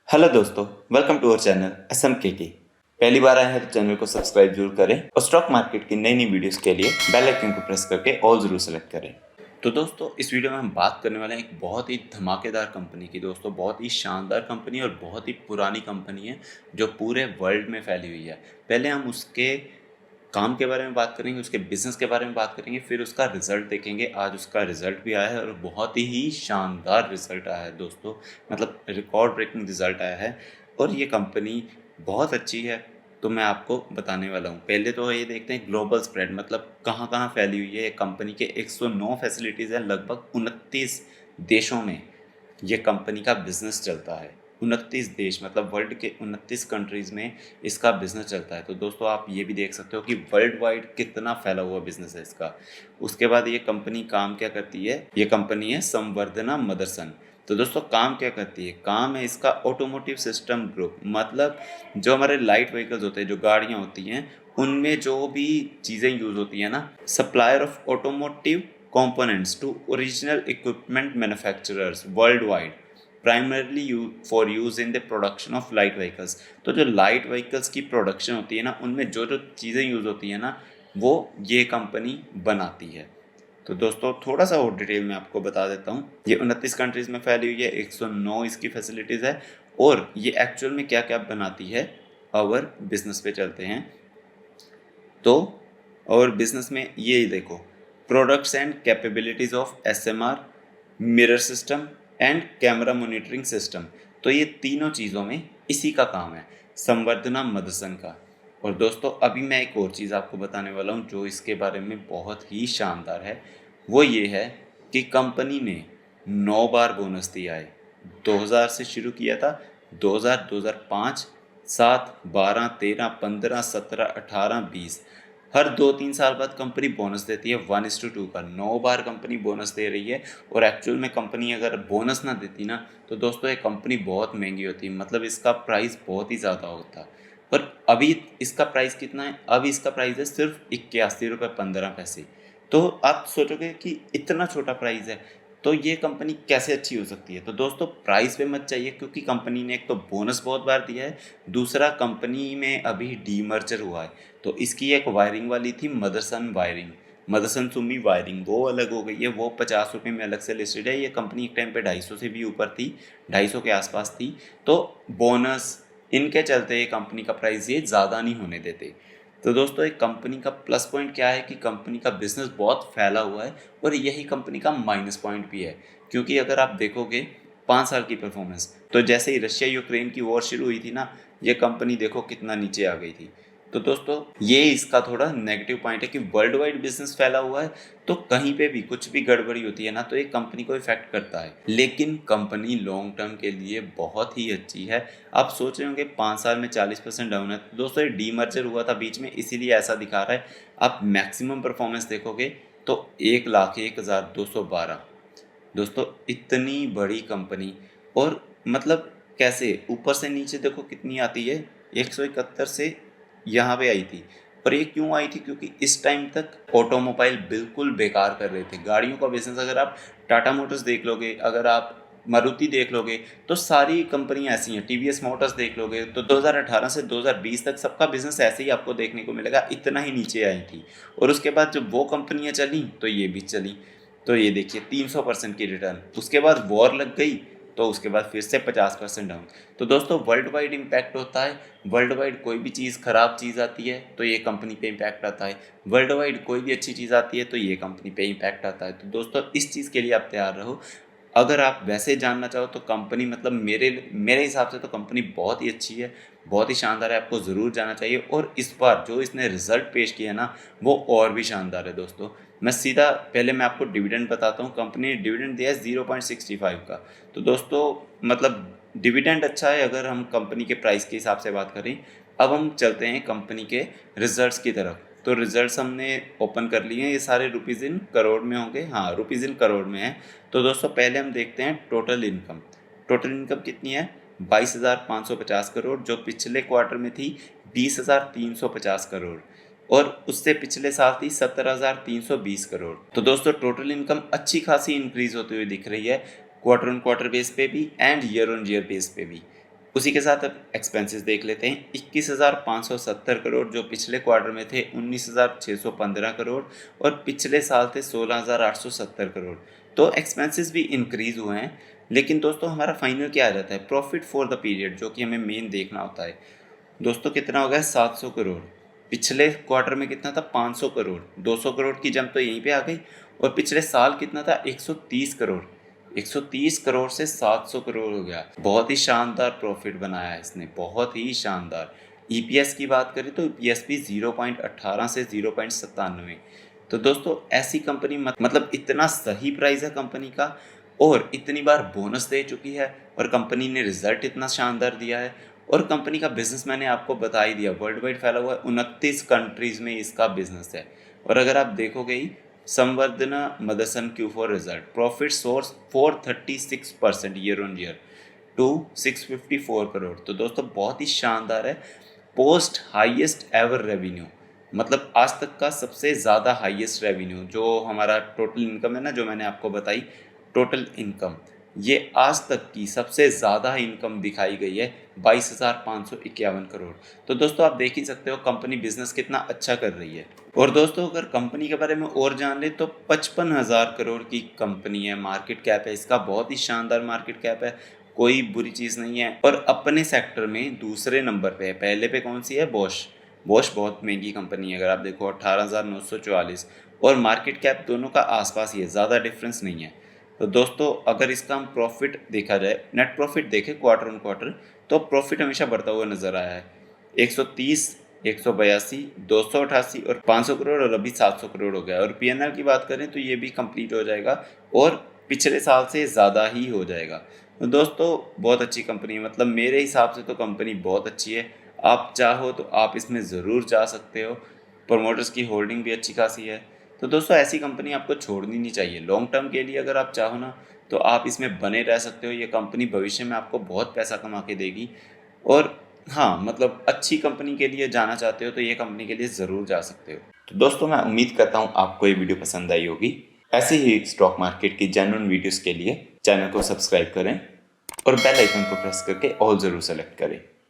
Hello दोस्तों, welcome to our channel SMKK। पहली बार आए हैं तो चैनल को सब्सक्राइब जरूर करें और स्टॉक मार्केट की नई नई वीडियोस के लिए बेल आइकन को प्रेस करके ऑल जरूर सेलेक्ट करें। तो दोस्तों, इस वीडियो में हम बात करने वाले हैं एक बहुत ही धमाकेदार कंपनी की। दोस्तों, बहुत ही शानदार कंपनी और बहुत ही पुरानी कंपनी है जो पूरे वर्ल्ड में फैली हुई है। पहले हम उसके काम के बारे में बात करेंगे, उसके बिजनेस के बारे में बात करेंगे, फिर उसका रिजल्ट देखेंगे। आज उसका रिजल्ट भी आया है और बहुत ही शानदार रिजल्ट आया है दोस्तों, मतलब रिकॉर्ड ब्रेकिंग रिजल्ट आया है और ये कंपनी बहुत अच्छी है। तो मैं आपको बताने वाला हूँ। पहले तो ये देखते हैं ग्लोबल स्प्रेड, मतलब कहाँ कहाँ फैली हुई है ये कंपनी के 109 फैसिलिटीज़ हैं, लगभग 29 देशों में ये कंपनी का बिजनेस चलता है। 29 देश, मतलब वर्ल्ड के 29 कंट्रीज़ में इसका बिजनेस चलता है। तो दोस्तों, आप ये भी देख सकते हो कि वर्ल्ड वाइड कितना फैला हुआ बिजनेस है इसका। उसके बाद ये कंपनी काम क्या करती है? ये कंपनी है संवर्धना मदरसन। तो दोस्तों, काम क्या करती है? काम है इसका ऑटोमोटिव सिस्टम ग्रुप, मतलब जो हमारे लाइट व्हीकल्स होते हैं, जो गाड़ियाँ होती हैं, उनमें जो भी चीज़ें यूज़ होती हैं ना, supplier of automotive components to original equipment manufacturers worldwide, primarily for use in the production of light vehicles। तो जो लाइट व्हीकल्स की प्रोडक्शन होती है ना, उनमें जो जो चीज़ें यूज़ होती है ना, वो ये कंपनी बनाती है। तो दोस्तों, थोड़ा सा और डिटेल में आपको बता देता हूँ। ये 29 कंट्रीज़ में फैली हुई है, 109 इसकी फैसिलिटीज़ है और ये एक्चुअल में क्या क्या बनाती है। और बिजनेस पे चलते हैं। तो और बिजनेस में ये देखो, products and capabilities of SMR, mirror system and camera monitoring system. तो ये तीनों चीज़ों में इसी का काम है, संवर्धना मदरसन का। और दोस्तों, अभी मैं एक और चीज़ आपको बताने वाला हूँ जो इसके बारे में बहुत ही शानदार है। वो ये है कि कंपनी ने 9 बार बोनस दिया है। 2000 से शुरू किया था, 2000, 2005, 7, 12, 13, 15, 17, 18, 20। हर 2-3 साल बाद कंपनी बोनस देती है 1:2 का। 9 बार कंपनी बोनस दे रही है। और एक्चुअल में कंपनी अगर बोनस ना देती ना, तो दोस्तों ये कंपनी बहुत महंगी होती, मतलब इसका प्राइस बहुत ही ज़्यादा होता। पर अभी इसका प्राइस कितना है? अभी इसका प्राइस है सिर्फ 81 रुपये 15 पैसे। तो आप सोचोगे कि इतना छोटा प्राइस है तो ये कंपनी कैसे अच्छी हो सकती है? तो दोस्तों, प्राइस पे मत चाहिए, क्योंकि कंपनी ने एक तो बोनस बहुत बार दिया है, दूसरा कंपनी में अभी डीमर्जर हुआ है। तो इसकी एक वायरिंग वाली थी मदरसन वायरिंग, मदरसन सुमी वायरिंग, वो अलग हो गई है। वो 50 रुपये में अलग से लिस्टेड है। ये कंपनी एक टाइम पे 250 से भी ऊपर थी, 250 के आसपास थी। तो बोनस इनके चलते ये कंपनी का प्राइस ये ज़्यादा नहीं होने देते। तो दोस्तों, एक कंपनी का प्लस पॉइंट क्या है कि कंपनी का बिजनेस बहुत फैला हुआ है और यही कंपनी का माइनस पॉइंट भी है। क्योंकि अगर आप देखोगे 5 साल की परफॉर्मेंस, तो जैसे ही रशिया यूक्रेन की वॉर शुरू हुई थी ना, ये कंपनी देखो कितना नीचे आ गई थी। तो दोस्तों, ये इसका थोड़ा नेगेटिव पॉइंट है कि वर्ल्ड वाइड बिजनेस फैला हुआ है, तो कहीं पे भी कुछ भी गड़बड़ी होती है ना, तो एक कंपनी को इफेक्ट करता है। लेकिन कंपनी लॉन्ग टर्म के लिए बहुत ही अच्छी है। आप सोच रहे होंगे 5 साल में 40% डाउन है। तो दोस्तों, ये डीमर्जर हुआ था बीच में, इसीलिए ऐसा दिखा रहा है। आप मैक्सिमम परफॉर्मेंस देखोगे तो 1,01,212। दोस्तों, इतनी बड़ी कंपनी, और मतलब कैसे ऊपर से नीचे देखो कितनी आती है, 171 से यहाँ पे आई थी। और ये क्यों आई थी? क्योंकि इस टाइम तक ऑटोमोबाइल बिल्कुल बेकार कर रहे थे। गाड़ियों का बिजनेस अगर आप टाटा मोटर्स देख लोगे, अगर आप मारुति देख लोगे, तो सारी कंपनियां ऐसी हैं। TVS मोटर्स देख लोगे तो 2018 से 2020 तक सबका बिजनेस ऐसे ही आपको देखने को मिलेगा, इतना ही नीचे आई थी। और उसके बाद जब वो कंपनियां चली तो ये भी चली। तो ये देखिए 300% की रिटर्न। उसके बाद वॉर लग गई तो उसके बाद फिर से 50% डाउन। तो दोस्तों, वर्ल्ड वाइड इम्पैक्ट होता है। वर्ल्ड वाइड कोई भी चीज़ ख़राब चीज़ आती है तो ये कंपनी पे इम्पैक्ट आता है। वर्ल्ड वाइड कोई भी अच्छी चीज़ आती है तो ये कंपनी पे इम्पैक्ट आता है। तो दोस्तों, इस चीज़ के लिए आप तैयार रहो। अगर आप वैसे जानना चाहो तो कंपनी, मतलब मेरे हिसाब से तो कंपनी बहुत ही अच्छी है, बहुत ही शानदार है, आपको ज़रूर जाना चाहिए। और इस बार जो इसने रिजल्ट पेश किया ना, वो और भी शानदार है दोस्तों। मैं सीधा पहले मैं आपको डिविडेंड बताता हूँ। कंपनी ने डिविडेंड दिया है 0.65 का। तो दोस्तों, मतलब डिविडेंड अच्छा है अगर हम कंपनी के प्राइस के हिसाब से बात करें। अब हम चलते हैं कंपनी के रिजल्ट्स की तरफ। तो रिजल्ट्स हमने ओपन कर लिए हैं, ये सारे रुपीज़ इन करोड़ में होंगे। हाँ, रुपीज़ इन करोड़ में है। तो दोस्तों, पहले हम देखते हैं टोटल इनकम। टोटल इनकम कितनी है? 22,550 करोड़, जो पिछले क्वार्टर में थी 20,350 करोड़, और उससे पिछले साल थी 17,320 करोड़। तो दोस्तों, टोटल इनकम अच्छी खासी इंक्रीज होती हुई दिख रही है, क्वार्टर ऑन क्वार्टर बेस पे भी and year on year base पे भी। उसी के साथ अब एक्सपेंसेस देख लेते हैं। 21,570 करोड़ जो पिछले क्वार्टर में थे 19,615 करोड़ और पिछले साल थे 16,870 करोड़। तो एक्सपेंसेस भी इंक्रीज हुए हैं, लेकिन दोस्तों हमारा फाइनल क्या आ जाता है, प्रॉफिट फॉर द पीरियड, जो कि हमें मेन देखना होता है। दोस्तों कितना हो गया, 700 करोड़। पिछले क्वार्टर में कितना था, 500 करोड़। 200 करोड़ की जंप तो यहीं पे आ गई। और पिछले साल कितना था, 130 करोड़। 130 करोड़ से 700 करोड़ हो गया। बहुत ही शानदार प्रॉफिट बनाया है इसने, बहुत ही शानदार। ईपीएस की बात करें तो ईपीएस भी 0.18 से 0.97। तो दोस्तों ऐसी कंपनी मतलब इतना सही प्राइस है कंपनी का, और इतनी बार बोनस दे चुकी है, और कंपनी ने रिजल्ट इतना शानदार दिया है। और कंपनी का बिजनेस मैंने आपको बता ही दिया, वर्ल्ड वाइड फैला हुआ है, 29 कंट्रीज में इसका बिजनेस है। और अगर आप देखोगे ही Samvardhana Motherson Q4 result, profit soars 436% year on year to 654 crore. तो दोस्तों बहुत ही शानदार है। पोस्ट हाईएस्ट एवर रेवेन्यू, मतलब आज तक का सबसे ज़्यादा हाईएस्ट रेवेन्यू, जो हमारा टोटल इनकम है ना, जो मैंने आपको बताई टोटल इनकम, ये आज तक की सबसे ज़्यादा इनकम दिखाई गई है 22,551 करोड़। तो दोस्तों आप देख ही सकते हो कंपनी बिजनेस कितना अच्छा कर रही है। और दोस्तों अगर कंपनी के बारे में और जान ले तो 55,000 करोड़ की कंपनी है, मार्केट कैप है इसका, बहुत ही शानदार मार्केट कैप है, कोई बुरी चीज़ नहीं है। और अपने सेक्टर में दूसरे नंबर पे है। पहले पे कौन सी है, बॉश। बॉश बहुत महंगी कंपनी है, अगर आप देखो 18,944, और मार्केट कैप दोनों का आसपास ही है, ज़्यादा डिफरेंस नहीं है। तो दोस्तों अगर इसका हम प्रॉफिट देखा जाए, नेट प्रॉफिट देखें क्वार्टर ऑन क्वार्टर, तो प्रॉफिट हमेशा बढ़ता हुआ नजर आया है। 130, 182, 288 और 500 करोड़, और अभी 700 करोड़ हो गया। और पीएनएल की बात करें तो ये भी कंप्लीट हो जाएगा, और पिछले साल से ज़्यादा ही हो जाएगा। तो दोस्तों बहुत अच्छी कंपनी है, मतलब मेरे हिसाब से तो कंपनी बहुत अच्छी है। आप चाहो तो आप इसमें ज़रूर जा सकते हो। प्रमोटर्स की होल्डिंग भी अच्छी खासी है। तो दोस्तों ऐसी कंपनी आपको छोड़नी नहीं चाहिए। लॉन्ग टर्म के लिए अगर आप चाहो ना, तो आप इसमें बने रह सकते हो। ये कंपनी भविष्य में आपको बहुत पैसा कमा के देगी। और हाँ, मतलब अच्छी कंपनी के लिए जाना चाहते हो तो ये कंपनी के लिए ज़रूर जा सकते हो। तो दोस्तों मैं उम्मीद करता हूँ आपको ये वीडियो पसंद आई होगी। ऐसे ही स्टॉक मार्केट की जेन्युइन वीडियोस के लिए चैनल को सब्सक्राइब करें और बेल आइकन को प्रेस करके ऑल ज़रूर सेलेक्ट करें।